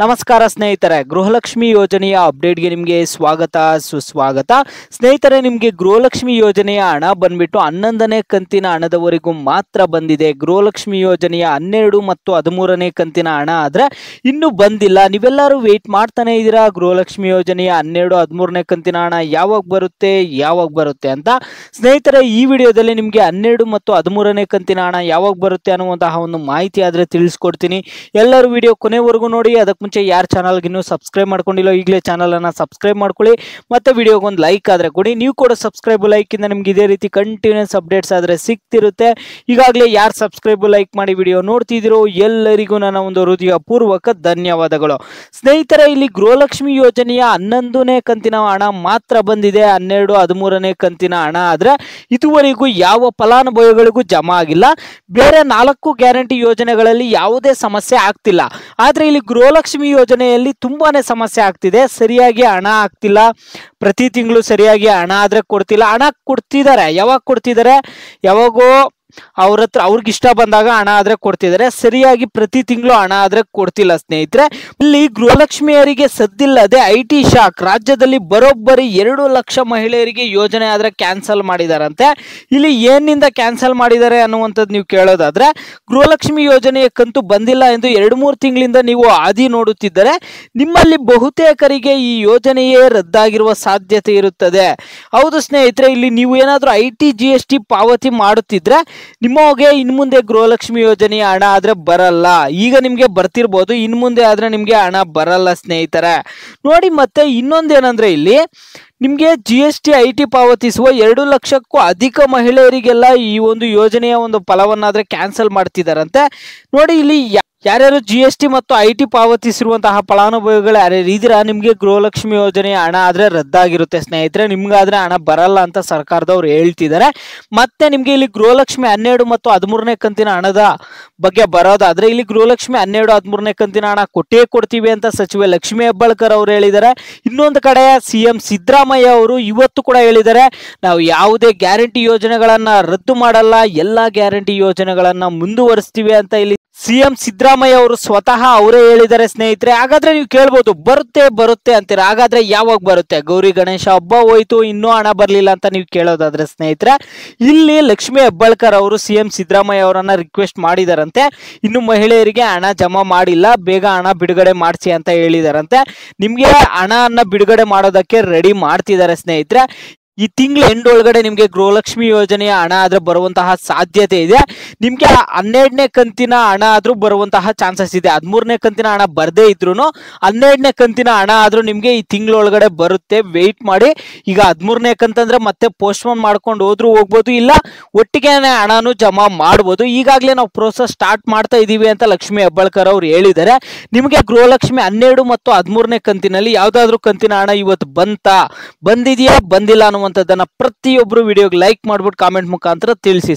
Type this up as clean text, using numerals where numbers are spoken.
ನಮಸ್ಕಾರ ಸ್ನೇಹಿತರೆ, ಗೃಹಲಕ್ಷ್ಮಿ ಯೋಜನೆಯ ಅಪ್ಡೇಟ್ಗೆ ನಿಮಗೆ ಸ್ವಾಗತ ಸುಸ್ವಾಗತ. ಸ್ನೇಹಿತರೆ, ನಿಮಗೆ ಗೃಹಲಕ್ಷ್ಮಿ ಯೋಜನೆಯ ಹಣ ಬಂದ್ಬಿಟ್ಟು 11ನೇ ಕಂತಿನ ಹಣದವರೆಗೂ ಮಾತ್ರ ಬಂದಿದೆ. ಗೃಹಲಕ್ಷ್ಮಿ ಯೋಜನೆಯ 12 ಮತ್ತು 13ನೇ ಕಂತಿನ ಹಣ ಆದರೆ ಇನ್ನೂ ಬಂದಿಲ್ಲ. ನೀವೆಲ್ಲರೂ ವೆಯ್ಟ್ ಮಾಡ್ತಾನೆ ಇದ್ದೀರಾ ಗೃಹಲಕ್ಷ್ಮಿ ಯೋಜನೆಯ 12, 13ನೇ ಕಂತಿನ ಹಣ ಯಾವಾಗ ಬರುತ್ತೆ ಅಂತ. ಸ್ನೇಹಿತರೆ, ಈ ವಿಡಿಯೋದಲ್ಲಿ ನಿಮಗೆ 12 ಮತ್ತು 13ನೇ ಕಂತಿನ ಹಣ ಯಾವಾಗ ಬರುತ್ತೆ ಅನ್ನುವಂತಹ ಒಂದು ಮಾಹಿತಿ ಆದರೆ ತಿಳಿಸ್ಕೊಡ್ತೀನಿ. ಎಲ್ಲರೂ ವಿಡಿಯೋ ಕೊನೆವರೆಗೂ ನೋಡಿ. ಅದಕ್ಕೆ ಮುಂಚೆ ಯಾರು ಚಾನಲ್ಗೆ ಇನ್ನೂ ಸಬ್ಸ್ಕ್ರೈಬ್ ಮಾಡ್ಕೊಂಡಿಲ್ಲ ಈಗಲೇ ಚಾನಲನ್ನು ಸಬ್ಸ್ಕ್ರೈಬ್ ಮಾಡ್ಕೊಳ್ಳಿ. ಮತ್ತೆ ವಿಡಿಯೋಗೆ ಒಂದು ಲೈಕ್ ಆದರೆ ಕೊಡಿ. ನೀವು ಕೂಡ ಸಬ್ಸ್ಕ್ರೈಬ್ ಲೈಕಿಂದ ನಿಮ್ಗೆ ಇದೇ ರೀತಿ ಕಂಟಿನ್ಯೂಸ್ ಅಪ್ಡೇಟ್ಸ್ ಆದರೆ ಸಿಗ್ತಿರುತ್ತೆ. ಈಗಾಗಲೇ ಯಾರು ಸಬ್ಸ್ಕ್ರೈಬ್ ಲೈಕ್ ಮಾಡಿ ವಿಡಿಯೋ ನೋಡ್ತಿದ್ದೀರೋ ಎಲ್ಲರಿಗೂ ನನ್ನ ಒಂದು ಹೃದಯಪೂರ್ವಕ ಧನ್ಯವಾದಗಳು. ಸ್ನೇಹಿತರೆ, ಇಲ್ಲಿ ಗೃಹಲಕ್ಷ್ಮಿ ಯೋಜನೆಯ 11ನೇ ಕಂತಿನ ಹಣ ಮಾತ್ರ ಬಂದಿದೆ. 12, 13ನೇ ಕಂತಿನ ಹಣ ಆದರೆ ಇದುವರೆಗೂ ಯಾವ ಫಲಾನುಭವಿಗಳಿಗೂ ಜಮಾ ಆಗಿಲ್ಲ. ಬೇರೆ 4 ಗ್ಯಾರಂಟಿ ಯೋಜನೆಗಳಲ್ಲಿ ಯಾವುದೇ ಸಮಸ್ಯೆ ಆಗ್ತಿಲ್ಲ. ಆದರೆ ಇಲ್ಲಿ ಗೃಹಲಕ್ಷ್ಮಿ ಯೋಜನೆಯಲ್ಲಿ ತುಂಬಾನೇ ಸಮಸ್ಯೆ ಆಗ್ತಿದೆ. ಸರಿಯಾಗಿ ಹಣ ಆಗ್ತಿಲ್ಲ. ಪ್ರತಿ ತಿಂಗಳು ಸರಿಯಾಗಿ ಹಣ ಆದ್ರೆ ಕೊಡ್ತಿಲ್ಲ. ಹಣ ಕೊಡ್ತಿದ್ದಾರೆ, ಯಾವಾಗ ಕೊಡ್ತಿದ್ದಾರೆ, ಯಾವಾಗೋ ಅವ್ರ ಹತ್ರ ಅವ್ರಿಗೆ ಇಷ್ಟ ಬಂದಾಗ ಹಣ ಆದ್ರೆ ಕೊಡ್ತಿದ್ದಾರೆ. ಸರಿಯಾಗಿ ಪ್ರತಿ ತಿಂಗಳು ಹಣ ಆದ್ರೆ ಕೊಡ್ತಿಲ್ಲ. ಸ್ನೇಹಿತರೆ, ಇಲ್ಲಿ ಗೃಹಲಕ್ಷ್ಮಿಯರಿಗೆ ಸದ್ದಿಲ್ಲದೆ IT ಶಾಕ್ ರಾಜ್ಯದಲ್ಲಿ ಬರೋಬ್ಬರಿ 2 ಲಕ್ಷ ಮಹಿಳೆಯರಿಗೆ ಯೋಜನೆ ಆದ್ರೆ ಕ್ಯಾನ್ಸಲ್ ಮಾಡಿದಾರಂತೆ. ಇಲ್ಲಿ ಏನಿಂದ ಕ್ಯಾನ್ಸಲ್ ಮಾಡಿದ್ದಾರೆ ಅನ್ನುವಂಥದ್ದು ನೀವು ಕೇಳೋದಾದ್ರೆ, ಗೃಹಲಕ್ಷ್ಮಿ ಯೋಜನೆಯ ಕಂತು ಬಂದಿಲ್ಲ ಎಂದು 2-3 ತಿಂಗಳಿಂದ ನೀವು ಹಾದಿ ನೋಡುತ್ತಿದ್ದರೆ ನಿಮ್ಮಲ್ಲಿ ಬಹುತೇಕರಿಗೆ ಈ ಯೋಜನೆಯೇ ರದ್ದಾಗಿರುವ ಸಾಧ್ಯತೆ ಇರುತ್ತದೆ. ಹೌದು ಸ್ನೇಹಿತರೆ, ಇಲ್ಲಿ ನೀವು ಏನಾದರೂ IT GST ಪಾವತಿ ಮಾಡುತ್ತಿದ್ರೆ ನಿಮಗೆ ಇನ್ನು ಮುಂದೆ ಗೃಹಲಕ್ಷ್ಮಿ ಯೋಜನೆಯ ಹಣ ಆದ್ರೆ ಬರಲ್ಲ. ಈಗ ನಿಮ್ಗೆ ಬರ್ತಿರ್ಬೋದು, ಇನ್ನು ಮುಂದೆ ಆದ್ರೆ ನಿಮ್ಗೆ ಹಣ ಬರಲ್ಲ ಸ್ನೇಹಿತರೆ. ನೋಡಿ, ಮತ್ತೆ ಇನ್ನೊಂದೇನಂದ್ರೆ ಇಲ್ಲಿ ನಿಮಗೆ GST IT ಪಾವತಿಸುವ 2 ಲಕ್ಷಕ್ಕೂ ಅಧಿಕ ಮಹಿಳೆಯರಿಗೆಲ್ಲ ಈ ಒಂದು ಯೋಜನೆಯ ಒಂದು ಫಲವನ್ನಾದ್ರೆ ಕ್ಯಾನ್ಸಲ್ ಮಾಡ್ತಿದಾರಂತೆ. ನೋಡಿ, ಇಲ್ಲಿ ಯಾರ್ಯಾರು GST ಮತ್ತು IT ಪಾವತಿಸಿರುವಂತಹ ಫಲಾನುಭವಿಗಳು ಯಾರ್ಯಾರು ಇದ್ದೀರಾ, ನಿಮಗೆ ಗೃಹಲಕ್ಷ್ಮಿ ಯೋಜನೆಯ ಹಣ ಆದ್ರೆ ರದ್ದಾಗಿರುತ್ತೆ ಸ್ನೇಹಿತರೆ. ನಿಮ್ಗಾದ್ರೆ ಹಣ ಬರಲ್ಲ ಅಂತ ಸರ್ಕಾರದವ್ರು ಹೇಳ್ತಿದ್ದಾರೆ. ಮತ್ತೆ ನಿಮ್ಗೆ ಇಲ್ಲಿ ಗೃಹಲಕ್ಷ್ಮಿ 12 ಮತ್ತು 13ನೇ ಕಂತಿನ ಹಣದ ಬಗ್ಗೆ ಬರೋದಾದ್ರೆ, ಇಲ್ಲಿ ಗೃಹಲಕ್ಷ್ಮಿ 12, 13ನೇ ಕಂತಿನ ಹಣ ಕೊಟ್ಟೇ ಕೊಡ್ತೀವಿ ಅಂತ ಸಚಿವೆ ಲಕ್ಷ್ಮೀ ಹೆಬ್ಬಾಳ್ಕರ್ ಅವರು ಹೇಳಿದ್ದಾರೆ. ಇನ್ನೊಂದು ಕಡೆ CM ಸಿದ್ದರಾಮಯ್ಯ ಅವರು ಇವತ್ತು ಕೂಡ ಹೇಳಿದ್ದಾರೆ, ನಾವು ಯಾವುದೇ ಗ್ಯಾರಂಟಿ ಯೋಜನೆಗಳನ್ನ ರದ್ದು ಮಾಡಲ್ಲ, ಎಲ್ಲಾ ಗ್ಯಾರಂಟಿ ಯೋಜನೆಗಳನ್ನ ಮುಂದುವರಿಸ್ತೀವಿ ಅಂತ ಇಲ್ಲಿ CM ಸಿದ್ದರಾಮಯ್ಯ ಅವರು ಸ್ವತಃ ಅವರೇ ಹೇಳಿದ್ದಾರೆ ಸ್ನೇಹಿತರೆ. ಹಾಗಾದ್ರೆ ನೀವು ಕೇಳ್ಬೋದು, ಬರುತ್ತೆ ಅಂತೀರಾ, ಹಾಗಾದ್ರೆ ಯಾವಾಗ ಬರುತ್ತೆ? ಗೌರಿ ಗಣೇಶ ಹಬ್ಬ ಹೋಯ್ತು, ಇನ್ನೂ ಹಣ ಬರ್ಲಿಲ್ಲ ಅಂತ ನೀವು ಕೇಳೋದಾದ್ರೆ ಸ್ನೇಹಿತರೆ, ಇಲ್ಲಿ ಲಕ್ಷ್ಮೀ ಹೆಬ್ಬಾಳ್ಕರ್ ಅವರು CM ಸಿದ್ದರಾಮಯ್ಯ ಅವರನ್ನ ರಿಕ್ವೆಸ್ಟ್ ಮಾಡಿದಾರಂತೆ. ಇನ್ನು ಮಹಿಳೆಯರಿಗೆ ಹಣ ಜಮಾ ಮಾಡಿಲ್ಲ, ಬೇಗ ಹಣ ಬಿಡುಗಡೆ ಮಾಡಿಸಿ ಅಂತ ಹೇಳಿದಾರಂತೆ. ನಿಮ್ಗೆ ಹಣವನ್ನ ಬಿಡುಗಡೆ ಮಾಡೋದಕ್ಕೆ ರೆಡಿ ಮಾಡ್ತಿದ್ದಾರೆ ಸ್ನೇಹಿತರೆ. ಈ ತಿಂಗಳ ಎಂಡ್ ಒಳಗಡೆ ನಿಮಗೆ ಗೃಹಲಕ್ಷ್ಮಿ ಯೋಜನೆಯ ಹಣ ಆದ್ರೆ ಬರುವಂತಹ ಸಾಧ್ಯತೆ ಇದೆ. ನಿಮ್ಗೆ 12ನೇ ಕಂತಿನ ಹಣ ಆದ್ರೂ ಬರುವಂತಹ ಚಾನ್ಸಸ್ ಇದೆ. 13ನೇ ಕಂತಿನ ಹಣ ಬರದೇ ಇದ್ರು 12ನೇ ಕಂತಿನ ಹಣ ಆದ್ರೂ ನಿಮ್ಗೆ ಈ ತಿಂಗಳ ಒಳಗಡೆ ಬರುತ್ತೆ. ವೆಯ್ಟ್ ಮಾಡಿ. ಈಗ 13ನೇ ಕಂತಂದ್ರೆ ಮತ್ತೆ ಪೋಸ್ಟ್ಪೋನ್ ಮಾಡ್ಕೊಂಡು ಹೋದ್ರೂ ಹೋಗ್ಬೋದು, ಇಲ್ಲ ಒಟ್ಟಿಗೆ ಹಣನು ಜಮಾ ಮಾಡ್ಬೋದು. ಈಗಾಗಲೇ ನಾವು ಪ್ರೋಸೆಸ್ ಸ್ಟಾರ್ಟ್ ಮಾಡ್ತಾ ಇದೀವಿ ಅಂತ ಲಕ್ಷ್ಮೀ ಹೆಬ್ಬಾಳ್ಕರ್ ಅವ್ರು ಹೇಳಿದ್ದಾರೆ. ನಿಮಗೆ ಗೃಹಲಕ್ಷ್ಮಿ 12 ಮತ್ತು 13ನೇ ಕಂತಿನಲ್ಲಿ ಯಾವ್ದಾದ್ರು ಕಂತಿನ ಹಣ ಇವತ್ತು ಬಂದಿದೆಯಾ ಬಂದಿಲ್ಲ ಅನ್ನುವಂಥದ್ದನ್ನ ಪ್ರತಿಯೊಬ್ಬರು ವಿಡಿಯೋಗೆ ಲೈಕ್ ಮಾಡ್ಬಿಟ್ಟು ಕಾಮೆಂಟ್ ಮುಖಾಂತರ ತಿಳಿಸಿ.